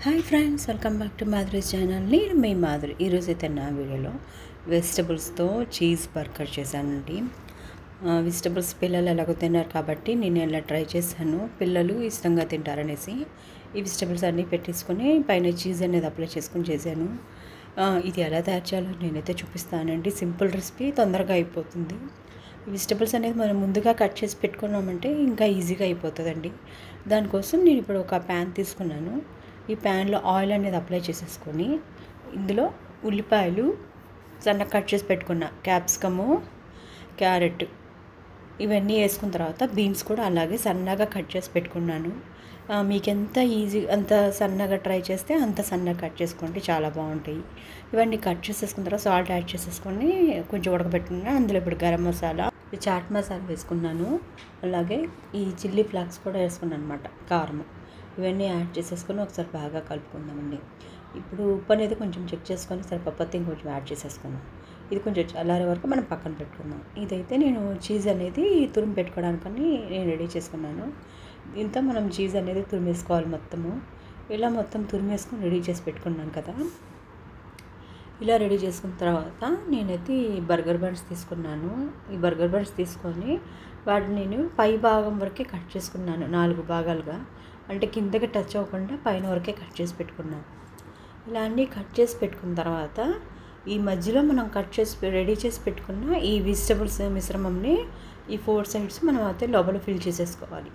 Hi friends, welcome back to Madhuri's channel. నేను మీ మాధురి. ఈరోజైతే నా వీడియోలో వెజిటబుల్స్తో చీజ్ బర్గర్ చేశానండి. వెజిటబుల్స్ పిల్లలు ఎలాగో తిన్నారు కాబట్టి నేను ఇలా ట్రై చేశాను. పిల్లలు ఇష్టంగా తింటారనేసి ఈ వెజిటబుల్స్ అన్నీ పెట్టేసుకొని పైన చీజ్ అనేది అప్లై చేసుకొని చేశాను. ఇది ఎలా తయారు చేయాలో నేనైతే చూపిస్తానండి. సింపుల్ రెసిపీ, తొందరగా అయిపోతుంది. ఈ వెజిటబుల్స్ అనేది మనం ముందుగా కట్ చేసి పెట్టుకున్నామంటే ఇంకా ఈజీగా అయిపోతుందండి. దానికోసం నేను ఇప్పుడు ఒక ప్యాన్ తీసుకున్నాను. ఈ ప్యాన్లో ఆయిల్ అనేది అప్లై చేసేసుకొని ఇందులో ఉల్లిపాయలు సన్నగా కట్ చేసి పెట్టుకున్న క్యాప్సికము, క్యారెట్ ఇవన్నీ వేసుకున్న తర్వాత బీన్స్ కూడా అలాగే సన్నగా కట్ చేసి పెట్టుకున్నాను. మీకు ఎంత ఈజీ అంత సన్నగా ట్రై చేస్తే అంత సన్నగా కట్ చేసుకోండి, చాలా బాగుంటాయి. ఇవన్నీ కట్ చేసేసుకున్న తర్వాత సాల్ట్ యాడ్ చేసేసుకొని కొంచెం ఉడకబెట్టుకున్నాను. అందులో ఇప్పుడు గరం మసాలా, చాట్ మసాలా వేసుకున్నాను. అలాగే ఈ చిల్లీ ఫ్లాక్స్ కూడా వేసుకున్నాను అనమాట, కారం. ఇవన్నీ యాడ్ చేసేసుకొని ఒకసారి బాగా కలుపుకుందామండి. ఇప్పుడు ఉప్పు అనేది కొంచెం చెక్ చేసుకొని సరిపోతే ఇంకొంచెం యాడ్ చేసేసుకుందాం. ఇది కొంచెం చల్లారే వరకు మనం పక్కన పెట్టుకుందాం. ఇదైతే నేను చీజ్ అనేది తురిమి పెట్టుకోవడానికని నేను రెడీ చేసుకున్నాను. ఇంత మనం చీజ్ అనేది తురిమేసుకోవాలి మొత్తము. ఇలా మొత్తం తురిమేసుకొని రెడీ చేసి పెట్టుకున్నాను కదా. ఇలా రెడీ చేసుకున్న తర్వాత నేనైతే ఈ బర్గర్ బన్స్ తీసుకున్నాను. ఈ బర్గర్ బన్స్ తీసుకొని వాటిని నేను పై భాగం వరకే కట్ చేసుకున్నాను, 4 భాగాలుగా. అంటే కిందకి టచ్ అవ్వకుండా పైన వరకే కట్ చేసి పెట్టుకున్నాను. ఇలా అన్నీ కట్ చేసి పెట్టుకున్న తర్వాత ఈ మధ్యలో మనం కట్ చేసి రెడీ చేసి పెట్టుకున్న ఈ వెజిటబుల్స్ మిశ్రమంని ఈ 4 సైడ్స్ మనం అయితే లోపల ఫిల్ చేసేసుకోవాలి.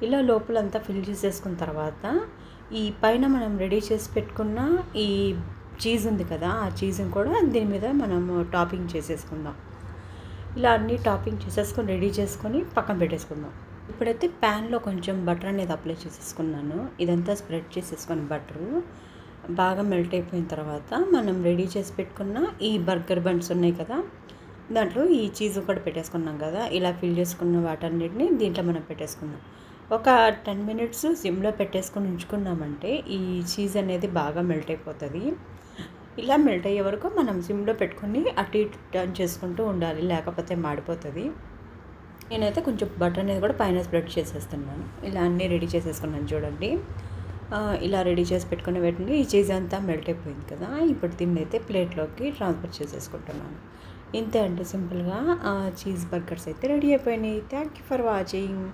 ఇలా లోపలంతా ఫిల్ చేసేసుకున్న తర్వాత ఈ పైన మనం రెడీ చేసి పెట్టుకున్న ఈ చీజ్ ఉంది కదా, ఆ చీజ్ని కూడా దీని మీద మనము టాపింగ్ చేసేసుకుందాం. ఇలా అన్నీ టాపింగ్ చేసేసుకొని రెడీ చేసుకొని పక్కన పెట్టేసుకుందాం. ఇప్పుడైతే ప్యాన్లో కొంచెం బటర్ అనేది అప్లై చేసేసుకున్నాను. ఇదంతా స్ప్రెడ్ చేసేసుకొని బటరు బాగా మెల్ట్ అయిపోయిన తర్వాత మనం రెడీ చేసి పెట్టుకున్న ఈ బర్గర్ బన్స్ ఉన్నాయి కదా, దాంట్లో ఈ చీజ్ కూడా పెట్టేసుకున్నాం కదా. ఇలా ఫిల్ చేసుకున్న వాటన్నిటిని దీంట్లో మనం పెట్టేసుకుందాం. ఒక 10 మినిట్స్ సిమ్లో పెట్టేసుకొని ఉంచుకున్నామంటే ఈ చీజ్ అనేది బాగా మెల్ట్ అయిపోతుంది. ఇలా మెల్ట్ అయ్యే వరకు మనం సిమ్లో పెట్టుకొని అటు ఇటు టర్న్ చేసుకుంటూ ఉండాలి, లేకపోతే మాడిపోతుంది. నేనైతే కొంచెం బటర్ అనేది కూడా పైన స్ప్రెడ్ చేసేస్తున్నాను. ఇలా అన్నీ రెడీ చేసేసుకున్నాను చూడండి. ఇలా రెడీ చేసి పెట్టుకుని పెట్టండి. ఈ చీజ్ అంతా మెల్ట్ అయిపోయింది కదా. ఇప్పుడు దీన్ని అయితే ప్లేట్లోకి ట్రాన్స్ఫర్ చేసేసుకుంటున్నాను. ఇంతే అండి, సింపుల్గా చీజ్ బర్గర్స్ అయితే రెడీ అయిపోయినాయి. Thank you for watching.